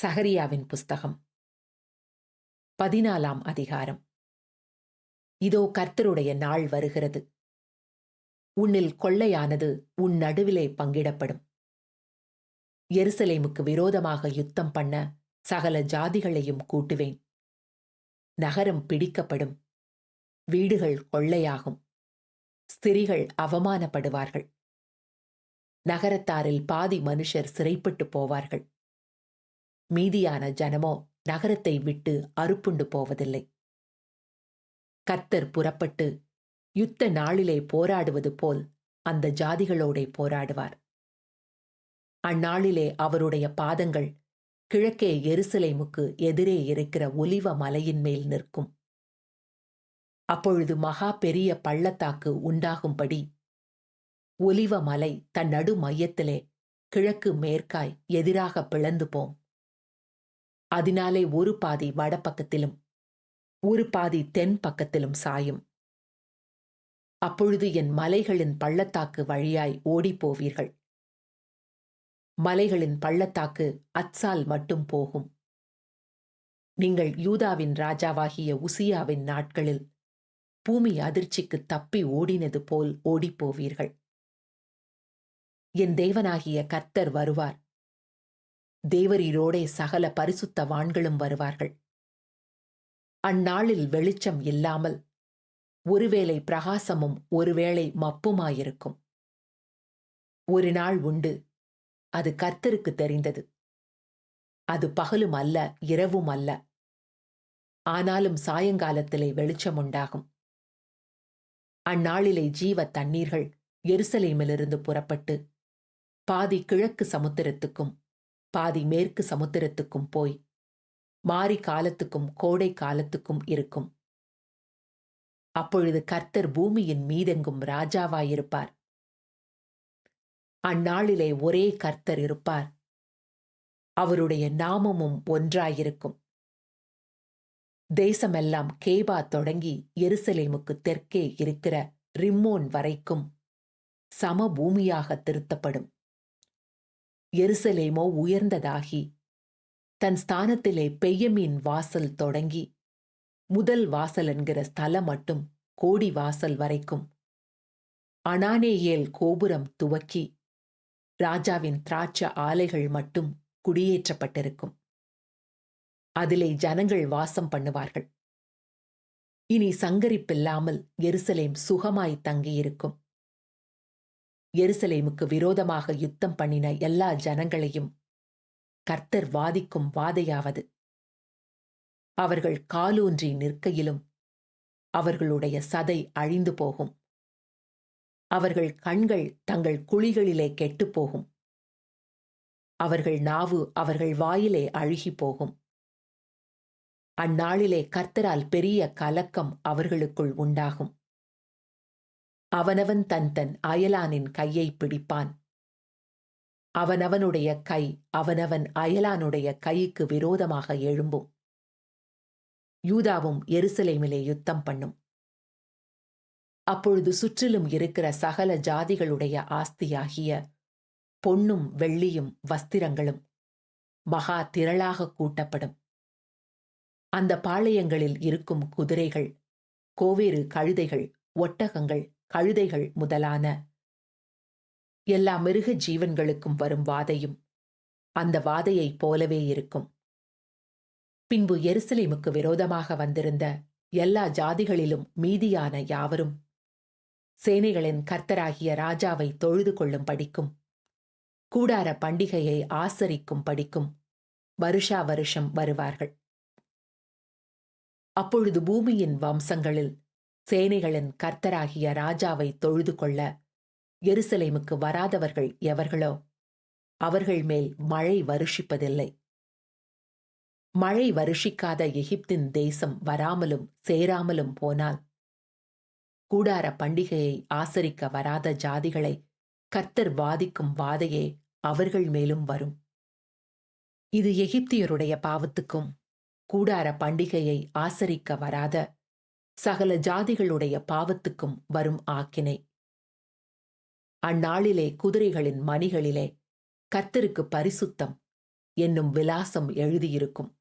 சகரியாவின் புஸ்தகம் 14ஆம் அதிகாரம். இதோ கர்த்தருடைய நாள் வருகிறது. உன்னில் கொள்ளையானது உன் நடுவிலே பங்கிடப்படும். எருசலேமுக்கு விரோதமாக யுத்தம் பண்ண சகல ஜாதிகளையும் கூட்டுவேன். நகரம் பிடிக்கப்படும், வீடுகள் கொள்ளையாகும், ஸ்திரீகள் அவமானப்படுவார்கள். நகரத்தாரில் பாதி மனுஷர் சிறைப்பட்டு போவார்கள். மீதியான ஜனமோ நகரத்தை விட்டு அறுப்புண்டு போவதில்லை. கர்த்தர் புறப்பட்டு யுத்த நாளிலே போராடுவது போல் அந்த ஜாதிகளோடே போராடுவார். அந்நாளிலே அவருடைய பாதங்கள் கிழக்கே எருசலேமுக்கு எதிரே இருக்கிற ஒலிவ மலையின் மேல் நிற்கும். அப்பொழுது மகா பெரிய பள்ளத்தாக்கு உண்டாகும்படி ஒலிவ மலை தன் நடு மையத்திலே கிழக்கு மேற்காய் எதிராக பிளந்து போம். அதனாலே ஒரு பாதி வடபக்கத்திலும் ஒரு பாதி தென் பக்கத்திலும் சாயும். அப்பொழுது என் மலைகளின் பள்ளத்தாக்கு வழியாய் ஓடிப்போவீர்கள். மலைகளின் பள்ளத்தாக்கு அத்சால் மட்டும் போகும். நீங்கள் யூதாவின் ராஜாவாகிய உசியாவின் நாட்களில் பூமி அதிர்ச்சிக்கு தப்பி ஓடினது போல் ஓடிப்போவீர்கள். என் தேவனாகிய கர்த்தர் வருவார். தேவரீரோடே சகல பரிசுத்தவான்களும் வருவார்கள். அந்நாளில் வெளிச்சம் இல்லாமல் ஒருவேளை பிரகாசமும் ஒருவேளை மப்புமாயிருக்கும். ஒரு நாள் உண்டு, அது கர்த்தருக்கு தெரிந்தது. அது பகலும் அல்ல, இரவும் அல்ல. ஆனாலும் சாயங்காலத்திலே வெளிச்சம் உண்டாகும். அந்நாளிலே ஜீவ தண்ணீர்கள் எருசலேமிலிருந்து புறப்பட்டு பாதி கிழக்கு சமுத்திரத்துக்கும் பாதி மேற்கு சமுத்திரத்துக்கும் போய் மாரி காலத்துக்கும் கோடை காலத்துக்கும் இருக்கும். அப்பொழுது கர்த்தர் பூமியின் மீதெங்கும் ராஜாவாயிருப்பார். அந்நாளிலே ஒரே கர்த்தர் இருப்பார். அவருடைய நாமமும் ஒன்றாயிருக்கும். தேசமெல்லாம் கேபா தொடங்கி எருசலேமுக்கு தெற்கே இருக்கிற ரிம்மோன் வரைக்கும் சம பூமியாக திருத்தப்படும். எருசலேமோ உயர்ந்ததாகி தன் ஸ்தானத்திலே பெய்யமீன் வாசல் தொடங்கி முதல் வாசல் என்கிற ஸ்தலம் மட்டும் கோடி வாசல் வரைக்கும் அனானேயேல் கோபுரம் துவக்கி ராஜாவின் திராட்ச ஆலைகள் மட்டும் குடியேற்றப்பட்டிருக்கும். அதிலே ஜனங்கள் வாசம் பண்ணுவார்கள். இனி சங்கரிப்பில்லாமல் எருசலேம் சுகமாய் தங்கியிருக்கும். எருசலேமுக்கு விரோதமாக யுத்தம் பண்ணின எல்லா ஜனங்களையும் கர்த்தர் வாதிக்கும் வாதையாவது, அவர்கள் காலூன்றி நிற்கையிலும் அவர்களுடைய சதை அழிந்து போகும். அவர்கள் கண்கள் தங்கள் குழிகளிலே கெட்டுப்போகும். அவர்கள் நாவு அவர்கள் வாயிலே அழுகி போகும். அந்நாளிலே கர்த்தரால் பெரிய கலக்கம் அவர்களுக்குள் உண்டாகும். அவனவன் தன் தன் அயலானின் கையை பிடிப்பான். அவனவனுடைய கை அவனவன் அயலானுடைய கைக்கு விரோதமாக எழும்பும். யூதாவும் எருசலேமிலே யுத்தம் பண்ணும். அப்பொழுது சுற்றிலும் இருக்கிற சகல ஜாதிகளுடைய ஆஸ்தியாகிய பொன்னும் வெள்ளியும் வஸ்திரங்களும் மகா திரளாக கூட்டப்படும். அந்த பாளையங்களில் இருக்கும் குதிரைகள், கோவேறு கழுதைகள், ஒட்டகங்கள், கழுதைகள் முதலான எல்லா மிருக ஜீவன்களுக்கும் வரும் வாதையும் அந்த வாதையைப் போலவே இருக்கும். பின்பு எருசலேமுக்கு விரோதமாக வந்திருந்த எல்லா ஜாதிகளிலும் மீதியான யாவரும் சேனைகளின் கர்த்தராகிய ராஜாவை தொழுது கொள்ளும் படிக்கும், கூடார பண்டிகையை ஆசரிக்கும் படிக்கும் வருஷா வருஷம் வருவார்கள். அப்பொழுது பூமியின் வம்சங்களில் சேனைகளின் கர்த்தராகிய ராஜாவை தொழுது கொள்ள எருசலேமுக்கு வராதவர்கள் எவர்களோ அவர்கள் மேல் மழை வருஷிப்பதில்லை. மழை வருஷிக்காத எகிப்தின் தேசம் வராமலும் சேராமலும் போனால் கூடார பண்டிகையை ஆசரிக்க வராத ஜாதிகளை கர்த்தர் வாதிக்கும் வாதையே அவர்கள் மேலும் வரும். இது எகிப்தியருடைய பாவத்துக்கும் கூடார பண்டிகையை ஆசரிக்க வராத சகல ஜாதிகளுடைய பாவத்துக்கும் வரும் ஆக்கினை. அந்நாளிலே குதிரைகளின் மணிகளிலே கர்த்தருக்கு பரிசுத்தம், என்னும் விலாசம் எழுதியிருக்கும்.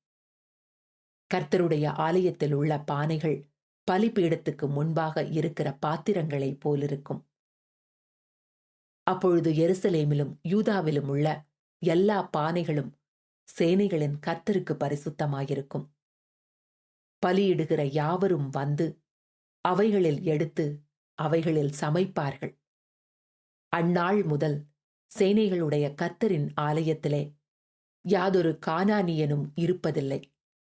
கர்த்தருடைய ஆலயத்தில் உள்ள பானைகள் பலிபீடத்துக்கு முன்பாக இருக்கிற பாத்திரங்களைப் போலிருக்கும். அப்பொழுது எருசலேமிலும் யூதாவிலும் உள்ள எல்லா பானைகளும் சேனைகளின் கர்த்தருக்கு பரிசுத்தமாயிருக்கும். பலியிடுகிற யாவரும் வந்து அவைகளில் எடுத்து அவைகளில் சமைப்பார்கள். அந்நாள் முதல் சேனைகளுடைய கர்த்தரின் ஆலயத்திலே யாதொரு கானானியனும் இருப்பதில்லை.